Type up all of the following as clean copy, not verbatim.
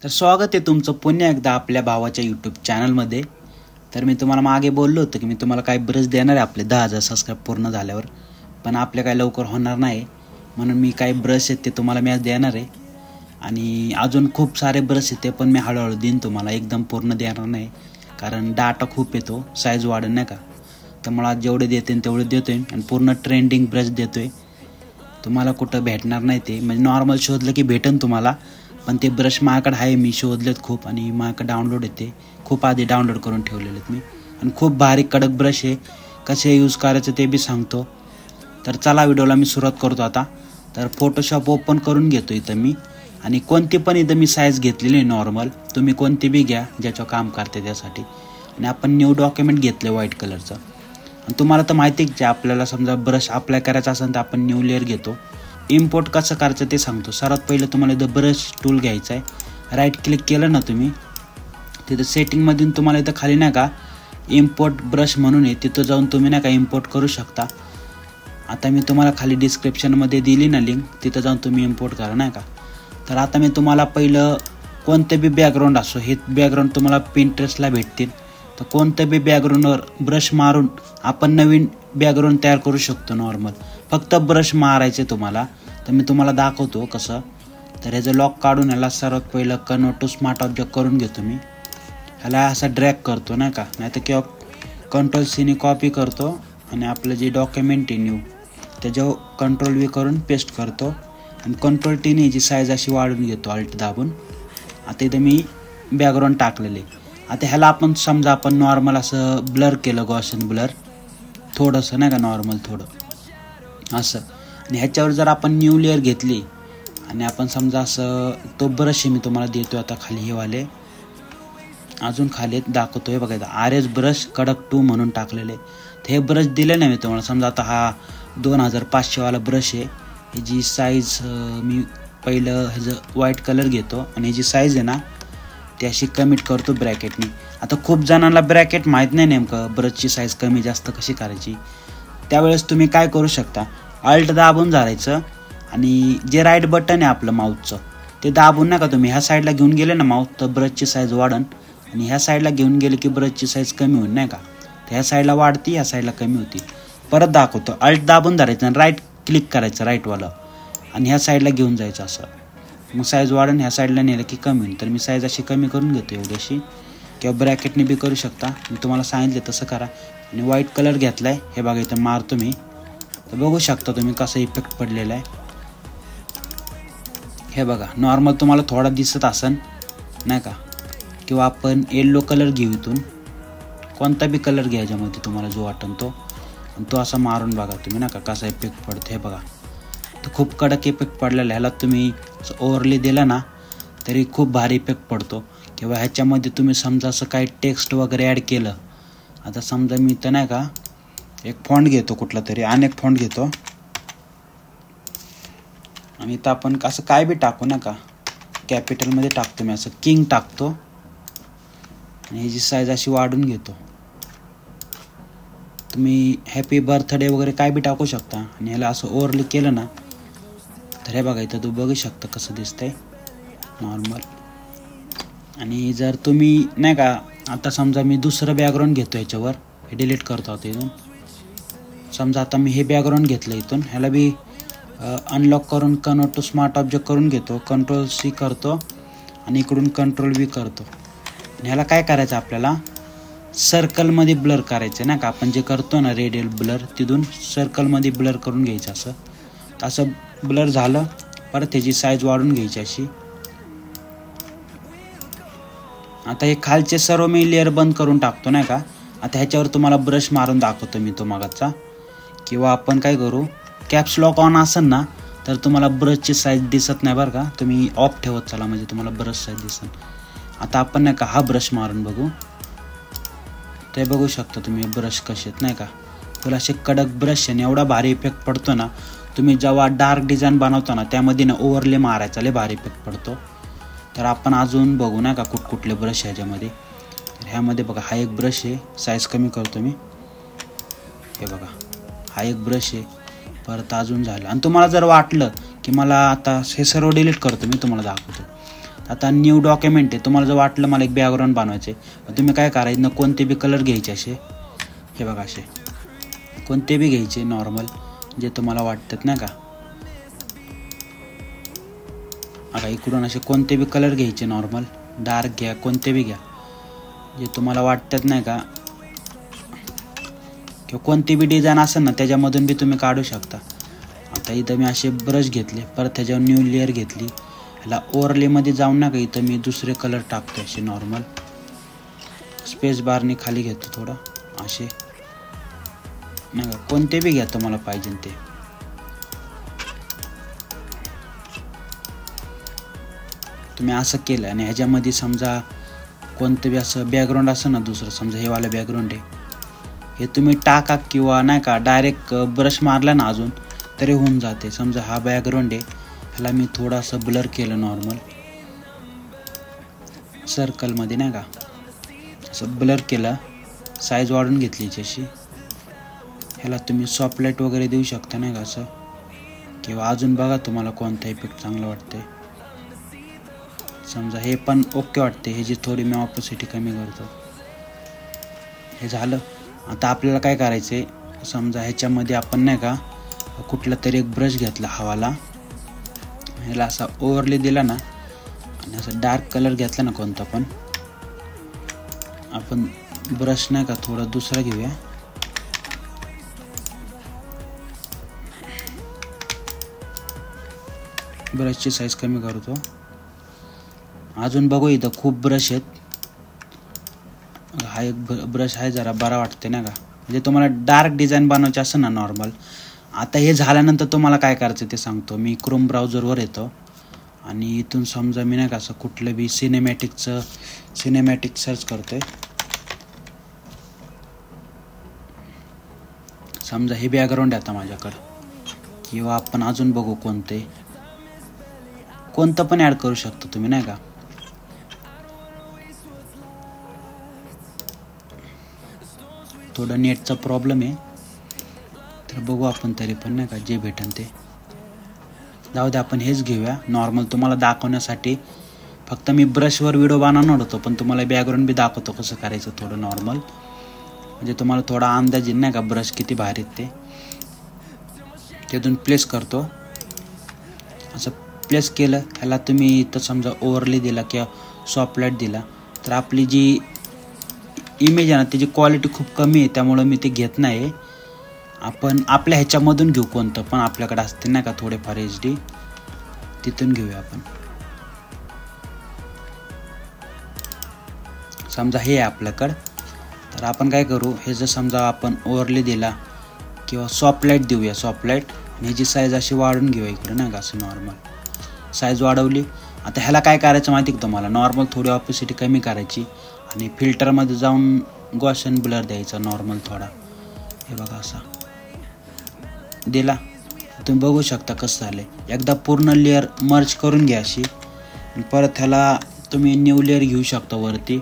तर स्वागत आहे तुमचं पुन्हा एकदा आपल्या भावाच्या यूट्यूब चॅनलमध्ये। तर मी तुम्हाला मागे बोललो होतो की मी तुम्हाला काही ब्रश देणार आहे आपले 10,000 सबस्क्राइब पूर्ण झाल्यावर, पण आपले काही लवकर होणार नाही, म्हणून मी काही ब्रश आहेत ते तुम्हाला मी आज देणार आहे। आणि अजून खूप सारे ब्रश आहेत ते पण मी हळूहळू देईन तुम्हाला, एकदम पूर्ण देणार नाही कारण डाटा खूप येतो, साईज वाढेल नाही का। तर मला जेवढे देते तेवढे देतोय आणि पूर्ण ट्रेंडिंग ब्रश देतोय, तुम्हाला कुठं भेटणार नाही ते, म्हणजे नॉर्मल शोधलं की भेटेन तुम्हाला, पण ते ब्रश माझ्याकडे आहे, मी शोधलेत खूप आणि माझ्याकडे डाउनलोड येते, खूप आधी डाउनलोड करून ठेवलेले आहेत मी, आणि खूप भारी कडक ब्रश आहे, कसे यूज करायचं ते बी सांगतो। तर चला व्हिडिओला मी सुरुवात करतो आता। तर फोटोशॉप ओपन करून घेतो इथं मी, आणि कोणती पण इथं मी साईज घेतलेली आहे नॉर्मल, तुम्ही कोणती बी घ्या ज्याचं काम करते त्यासाठी। आणि आपण न्यू डॉक्युमेंट घेतले व्हाईट कलरचं, आणि तुम्हाला तर माहिती आहे की आपल्याला समजा ब्रश अप्लाय करायचा असेल तर आपण न्यू लेअर घेतो। इम्पोर्ट कसं करायचं ते सांगतो। सर्वात पहिलं तुम्हाला इथं ब्रश टूल घ्यायचं आहे, राईट क्लिक केलं ना तुम्ही, तिथं सेटिंगमधून तुम्हाला इथं खाली नाही का इम्पोर्ट ब्रश म्हणून आहे, तिथं जाऊन तुम्ही नाही का इम्पोर्ट करू शकता। आता मी तुम्हाला खाली डिस्क्रिप्शनमध्ये दिली ना लिंक, तिथं जाऊन तुम्ही इम्पोर्ट करा नाही का। तर आता मी तुम्हाला पहिलं कोणतं बी बॅकग्राऊंड असो, हे बॅकग्राऊंड तुम्हाला पिंटरेस्टला भेटतील, तर कोणतं बी बॅकग्राऊंडवर ब्रश मारून आपण नवीन बॅकग्राऊंड तयार करू शकतो नॉर्मल, फक्त ब्रश मारायचे तुम्हाला। तर मी तुम्हाला दाखवतो कसं। तर ह्याचं लॉक काढून ह्याला सर्वात पहिलं कन्वर्ट टू स्मार्ट ऑब्जेक्ट करून घेतो मी, ह्याला असा ड्रॅग करतो नाही का, नाही तर किंवा कंट्रोल सीने कॉपी करतो आणि आपलं जे डॉक्युमेंट आहे न्यू त्याच्यावर कंट्रोल व्ही करून पेस्ट करतो, आणि कंट्रोल टीने जी साईज अशी वाढवून घेतो अल्ट दाबून। आता इथं मी बॅकग्राऊंड टाकलेले, आता ह्याला आपण समजा आपण नॉर्मल असं ब्लर केलं, गॉसियन ब्लर थोडंसं नाही का, नॉर्मल थोडं असं, आणि ह्याच्यावर जर आपण न्यू लेअर घेतली आणि आपण समजा असं, तो ब्रश मी तुम्हाला देतो आता खाली, हे वाले अजून खाली दाखवतोय बघा, RS ब्रश कडक 2 म्हणून टाकलेले, तर हे ब्रश दिले नाही मी तुम्हाला। समजा आता हा 2500 वाला ब्रश आहे, ह्याची साईज मी पहिलं ह्याचं व्हाईट कलर घेतो आणि ह्याची साईज आहे ना ती अशी कमी करतो ब्रॅकेटनी। आता खूप जणांना ब्रॅकेट माहीत नाही नेमकं ब्रशची साईज कमी जास्त कशी करायची, त्यावेळेस तुम्ही काय करू शकता, अल्ट दाबून धरायचं आणि जे राईट बटन आहे आपलं माऊसचं ते दाबून नका तुम्ही ह्या साईडला घेऊन गेले ना माऊस, तर ब्रशची साईज वाढन, आणि ह्या साईडला घेऊन गेले की ब्रशची साईज कमी होईल नाही का। तर ह्या साईडला वाढती, ह्या साईडला कमी होती। परत दाखवतो, अल्ट दाबून धरायचं आणि राईट क्लिक करायचं राईटवालं, आणि ह्या साईडला घेऊन जायचं असं, मग साईज वाढून ह्या साईडला नेलं की कमी होईल। तर मी साईज अशी कमी करून घेतो एवढीशी, किंवा ब्रॅकेटने बी करू शकता, मी तुम्हाला सांगितलं तसं करा। आणि व्हाईट कलर घेतला आहे, हे बघा इथं मारतो मी, तर बघू शकता तुम्ही कसा इफेक्ट पडलेला आहे, हे बघा नॉर्मल तुम्हाला थोडा दिसत असन नाही का। किंवा आपण येल्लो कलर घेऊ, इथून कोणता बी कलर घ्या ज्यामध्ये तुम्हाला जो वाटन तो, आणि तो असा मारून बघा तुम्ही ना का कसा इफेक्ट पडतो, हे बघा तर खूप कडक इफेक्ट पडलेला। ह्याला तुम्ही ओव्हरले दिला ना तरी खूप भारी इफेक्ट पडतो। किंवा ह्याच्यामध्ये तुम्ही समजा असं काही टेक्स्ट वगैरे ॲड केलं, आता समजा मी तर नाही का एक फॉन्ट घेतो कुठला तरी, अनेक फॉन्ट घेतो, आणि इथं आपण असं काय बी टाकू नका, कॅपिटलमध्ये टाकतो मी, असं किंग टाकतो, आणि ह्याची साईज अशी वाढून घेतो। तुम्ही हॅपी बर्थडे वगैरे काय बी टाकू शकता, आणि ह्याला असं ओव्हरले केलं ना तर हे बघा इथं तू बघू शकता कसं दिसतंय नॉर्मल। आणि जर तुम्ही नाही का, आता समजा मी दुसरं बॅकग्राऊंड घेतो ह्याच्यावर, हे डिलीट करतो आता इथून, समजा आता मी हे बॅकग्राऊंड घेतलं इथून, ह्याला बी अनलॉक करून कन्वर्ट टू स्मार्ट ऑब्जेक्ट करून घेतो, कंट्रोल C करतो आणि इकडून कंट्रोल V करतो, आणि ह्याला काय करायचं आपल्याला सर्कलमध्ये ब्लर करायचं ना का, आपण जे करतो ना रेडियल ब्लर, तिथून सर्कलमध्ये ब्लर करून घ्यायचं असं, तर असं ब्लर झालं, परत त्याची साईज वाढून घ्यायची अशी। आता हे खालचे सर्व मी लेअर बंद करून टाकतो नाही का। आता ह्याच्यावर तुम्हाला ब्रश मारून दाखवतो मी तो मागचा, किंवा आपण काय करू, कॅप्स लॉक ऑन असेल ना तर तुम्हाला ब्रशची साईज दिसत नाही बरं का, तुम्ही ऑफ ठेवत चला म्हणजे तुम्हाला ब्रश साईज दिसेल। आता आपण नाही का हा ब्रश मारून बघू, ते बघू शकता तुम्ही ब्रश कसे आहेत नाही का, फुल असे कडक ब्रश आहे, एवढा भारी इफेक्ट पडतो ना। तुम्ही जेव्हा डार्क डिझाईन बनवता ना त्यामध्ये ना ओव्हरले मारायचा, लय भारी इफेक्ट पडतो। तर आपण अजून बघू ना का कुठले ब्रश आहे ह्याच्यामध्ये, तर ह्यामध्ये बघा हा एक ब्रश आहे, साईज कमी करतो मी, हे बघा हा एक ब्रश आहे, परत अजून झालं। आणि तुम्हाला जर वाटलं की मला आता हे सर्व डिलीट करतो मी, तुम्हाला दाखवतो, आता न्यू डॉक्युमेंट आहे, तुम्हाला जर वाटलं मला एक बॅकग्राऊंड बनवायचे तुम्ही काय करायचं, कोणते बी कलर घ्यायचे असे, हे बघा असे कोणते बी घ्यायचे नॉर्मल जे तुम्हाला वाटतात नाही का. आता इकडून असे कोणते बी कलर घ्यायचे नॉर्मल, डार्क घ्या कोणते बी घ्या जे तुम्हाला वाटतात नाही का, किंवा कोणती बी डिझाईन असेल ना त्याच्यामधून बी तुम्ही काढू शकता. आता इथं मी असे ब्रश घेतले, परत त्याच्यावर न्यू लेअर घेतली, ह्याला ओव्हरलेमध्ये जाऊन ना का इथं मी दुसरे कलर टाकतो असे नॉर्मल, स्पेस बारने खाली घेतो थोडं असे नाही का, कोणते बी घ्या तुम्हाला पाहिजे ते. तुम्ही असं केलं आणि ह्याच्यामध्ये समजा कोणतं बी असं बॅकग्राऊंड असं ना दुसरं, समजा हे वाला बॅकग्राऊंड आहे, हे तुम्ही टाका किंवा नाही का डायरेक्ट ब्रश मारला ना अजून तरी होऊन जाते. समजा हा बॅकग्राऊंड आहे, ह्याला मी थोडासा ब्लर केलं नॉर्मल सर्कलमध्ये नाही का, असं ब्लर केलं, साईज वाढून घेतली जशी. ह्याला तुम्ही सॉफ्ट लाईट वगैरे देऊ शकता नाही का असं, किंवा अजून बघा तुम्हाला कोणता इफेक्ट चांगला वाटते. समजा हे पण ओके वाटते, ह्याची थोडी मी ऑपोसिटी कमी करतो. हे झालं. आता आपल्याला काय करायचं आहे, समजा ह्याच्यामध्ये आपण नाही का कुठला तरी एक ब्रश घेतला हवाला, ह्याला असा ओव्हरले दिला ना आणि असा डार्क कलर घेतला ना कोणता पण, आपण ब्रश नाही का थोडा दुसरा घेऊया, ब्रशची साईज कमी करतो. अजून बघू इथं खूप ब्रश आहेत, हा एक ब्रश आहे जरा बरा वाटते ना का, म्हणजे तुम्हाला डार्क डिझाईन बनवायचे असं ना नॉर्मल. आता हे झाल्यानंतर तुम्हाला काय करायचं ते सांगतो. मी क्रोम ब्राउझरवर येतो आणि इथून समजा मी नाही का असं कुठलं बी सिनेमॅटिक सर्च करतोय. समजा हे बॅकग्राऊंड आहे आता माझ्याकडं, किंवा आपण अजून बघू कोणतं पण ॲड करू शकतो तुम्ही नाही का. थोडा नेटचा प्रॉब्लेम आहे तर बघू आपण, तरी पण नाही का जे भेटेल ते जाऊ दे, आपण हेच घेऊया नॉर्मल तुम्हाला दाखवण्यासाठी. फक्त मी ब्रशवर व्हिडिओ बनवणार होतो पण तुम्हाला बॅकग्राऊंड बी दाखवतो कसं करायचं थोडं नॉर्मल, म्हणजे तुम्हाला थोडा अंदाज येईल नाही का ब्रश किती भारी आहेत ते. तिथून प्लेस करतो, असं प्लेस केलं, ह्याला तुम्ही इथं समजा ओव्हरले दिला किंवा सॉफ्ट लाईट दिला तर आपली जी इमेज आहे ना त्याची क्वालिटी खूप कमी आहे, त्यामुळं मी ते घेत नाही. आपण आपल्या ह्याच्यामधून घेऊ कोणतं पण आपल्याकडे असते नाही का थोडेफार HD, तिथून घेऊया आपण. समजा हे आहे आपल्याकडं, तर आपण काय करू, हे जर समजा आपण ओव्हरले दिला किंवा सॉफ्ट लाईट देऊया, सॉफ्ट लाईट, आणि ह्याची साईज अशी वाढून घेऊया इकडं नाही का असं नॉर्मल साईज वाढवली. आता ह्याला काय करायचं माहिती का तुम्हाला, नॉर्मल थोडी ऑपोसिटी कमी करायची आणि फिल्टरमध्ये जाऊन गॉसियन ब्लर द्यायचा नॉर्मल थोडा, हे बघा असा दिला. तुम्ही बघू शकता कसं झालं. एकदा पूर्ण लेअर मर्ज करून घ्या अशी, परत ह्याला तुम्ही न्यू लेअर घेऊ शकता वरती.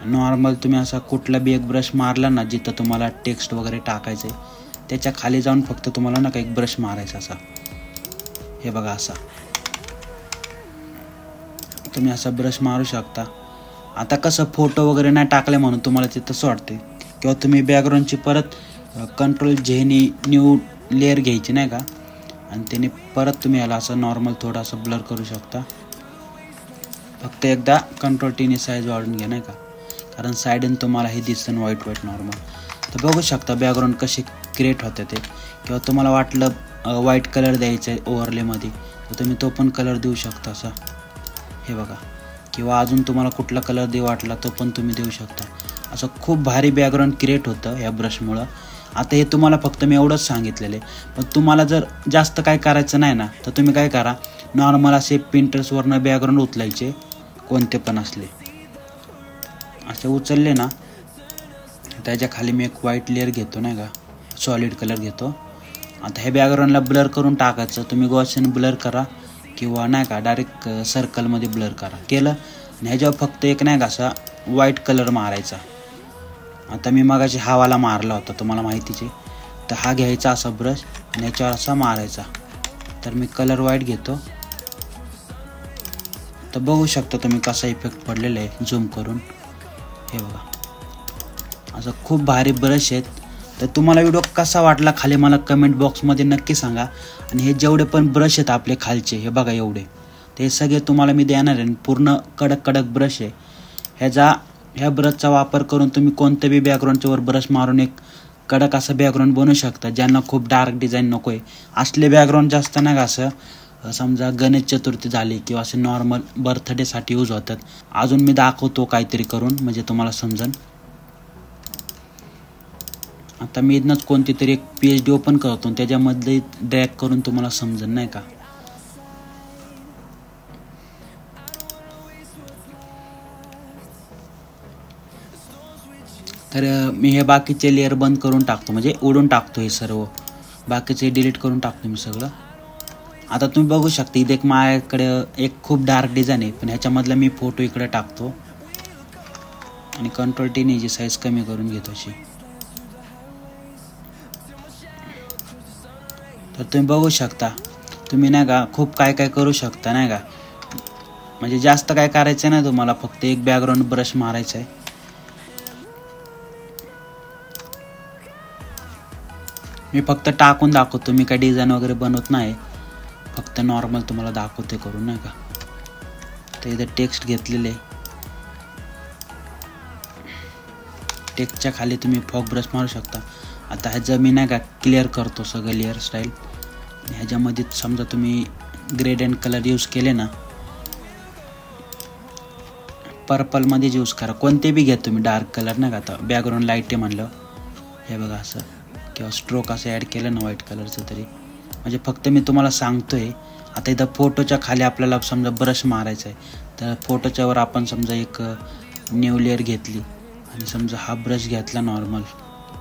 नॉर्मल तुम्ही असा कुठला बी एक ब्रश मारला ना जिथं तुम्हाला टेक्स्ट वगैरे टाकायचं आहे त्याच्या खाली जाऊन फक्त तुम्हाला ना एक ब्रश मारायचा असा, हे बघा असा तुम्ही असा ब्रश मारू शकता. आता कसं फोटो वगैरे नाही टाकले म्हणून तुम्हाला ते तसं वाटते, किंवा तुम्ही बॅकग्राऊंडची परत कंट्रोल जेनी न्यू लेअर घ्यायची नाही का, आणि त्याने परत तुम्ही याला असं नॉर्मल थोडं असं ब्लर करू शकता. फक्त एकदा कंट्रोल टीने साईज वाढून घ्या नाही का, कारण साईडून तुम्हाला हे दिसतं व्हाईट नॉर्मल. तर बघू शकता बॅकग्राऊंड कसे क्रिएट होते ते, किंवा तुम्हाला वाटलं व्हाईट कलर द्यायचं आहे ओव्हरलेमध्ये तर तुम्ही तो पण कलर देऊ शकता असा, हे बघा, किंवा अजून तुम्हाला कुठला कलर देऊ वाटला तो पण तुम्ही देऊ शकता. असं खूप भारी बॅकग्राऊंड क्रिएट होतं या ब्रशमुळं. आता हे तुम्हाला फक्त मी एवढंच सांगितलेलं आहे, पण तुम्हाला जर जास्त काय करायचं नाही ना तर तुम्ही काय करा, नॉर्मल असे पिंटरेस्टवरनं बॅकग्राऊंड उचलायचे कोणते पण असले, असे उचलले ना त्याच्या खाली मी एक व्हाईट लेअर घेतो नाही का, सॉलिड कलर घेतो. आता हे बॅकग्राऊंडला ब्लर करून टाकायचं, तुम्ही गॉसियन ब्लर करा किंवा नाही का डायरेक्ट सर्कलमध्ये ब्लर करा. केलं आणि ह्याच्यावर फक्त एक नाही का असा व्हाईट कलर मारायचा. आता मी मगाशी हावाला मारला होता तुम्हाला माहितीच आहे, तर हा घ्यायचा असा ब्रश आणि ह्याच्यावर असा मारायचा. तर मी कलर व्हाईट घेतो, तर बघू शकता तुम्ही कसा इफेक्ट पडलेला आहे झूम करून. हे बघा असं खूप भारी ब्रश आहेत. तर तुम्हाला व्हिडिओ कसा वाटला खाली मला कमेंट बॉक्समध्ये नक्की सांगा. आणि हे जेवढे पण ब्रश आहेत आपले खालचे, हे बघा एवढे, ते सगळे तुम्हाला मी देणार आहे. पूर्ण कडक कडक ब्रश आहे. ह्या ब्रशचा वापर करून तुम्ही कोणत्या बी बॅकग्राऊंडच्या वर ब्रश मारून एक कडक असं बॅकग्राऊंड बनवू शकता. ज्यांना खूप डार्क डिझाईन नको आहे, असले बॅकग्राऊंड जास्त नाही का असं समजा गणेश चतुर्थी झाली किंवा असे नॉर्मल बर्थडेसाठी यूज होतात. अजून मी दाखवतो काहीतरी करून म्हणजे तुम्हाला समजेल. आता मी इथनंच कोणती तरी एक PhD ओपन करतो, त्याच्यामधले ड्रॅग करून तुम्हाला समजेल नाही का. तर मी हे बाकीचे लेअर बंद करून टाकतो, म्हणजे उडून टाकतो. हे सर्व बाकीचे डिलीट करून टाकतो मी सगळं. आता तुम्ही बघू शकता इथे एक माझ्याकडे एक खूप डार्क डिझाईन आहे, पण ह्याच्यामधला मी फोटो इकडे टाकतो आणि Ctrl+T ने जी साईज कमी करून घेतो अशी. तर तुम्ही बघू शकता, तुम्ही नाही का खूप काय काय करू शकता नाही का. म्हणजे जास्त काय करायचं नाही तुम्हाला, फक्त एक बॅकग्राऊंड ब्रश मारायचा आहे. मी फक्त टाकून दाखवतो, मी काय डिझाईन वगैरे बनवत नाही, फक्त नॉर्मल तुम्हाला दाखवते करून नाही का. तर इथे टेक्स्ट घेतलेले, टेक्स्टच्या खाली तुम्ही फॉग ब्रश मारू शकता. आता ह्याचं मी नाही का क्लिअर करतो सगळं लेअर स्टाईल. ह्याच्यामध्ये समजा तुम्ही ग्रेडियंट कलर यूज केले ना, पर्पलमध्ये यूज करा, कोणते बी घ्या तुम्ही डार्क कलर नाही का. आता बॅकग्राऊंड लाईट आहे म्हणलं, हे बघा असं, किंवा स्ट्रोक असं ॲड केलं ना व्हाईट कलरचं तरी, म्हणजे फक्त मी तुम्हाला सांगतोय. आता इथं फोटोच्या खाली आपल्याला समजा ब्रश मारायचा आहे, तर फोटोच्या वर आपण समजा एक न्यू लेअर घेतली आणि समजा हा ब्रश घेतला नॉर्मल,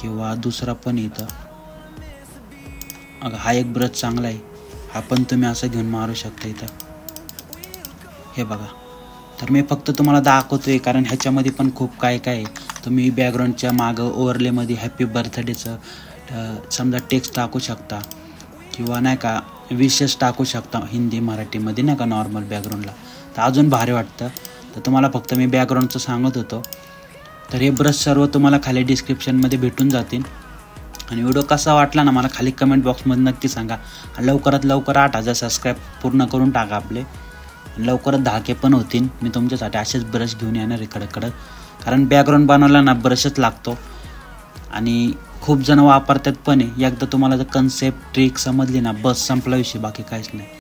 किंवा दुसरा पण इथं हा एक ब्रश चांगला आहे, हा पण तुम्ही असं घेऊन मारू शकता इथं. हे बघा, तर मी फक्त तुम्हाला दाखवतोय कारण ह्याच्यामध्ये पण खूप काय काय आहे. तुम्ही बॅकग्राऊंडच्या मागं ओव्हरलेमध्ये हॅपी बर्थडेचं समजा टेक्स्ट टाकू शकता, किंवा नाही का विशेष टाकू शकता हिंदी मराठीमध्ये नाही का नॉर्मल बॅकग्राऊंडला, तर अजून भारी वाटतं. तर तुम्हाला फक्त मी बॅकग्राऊंडचं सांगत होतो. तर हे ब्रश सर्व तुम्हाला खाली डिस्क्रिप्शनमध्ये भेटून जातील. आणि व्हिडिओ कसा वाटला ना मला खाली कमेंट बॉक्समध्ये नक्की सांगा. लवकरात लवकर 8,000 सबस्क्राईब पूर्ण करून टाका आपले, लवकरच 10K पण होतील. मी तुमच्यासाठी असेच ब्रश घेऊन येणार इकडं, कारण बॅकग्राऊंड बनवला ना ब्रशच लागतो आणि खूप जण वापरतात पण आहे. एकदा तुम्हाला जर कन्सेप्ट ट्रिक समजली ना, बस संपला विषय, बाकी काहीच नाही.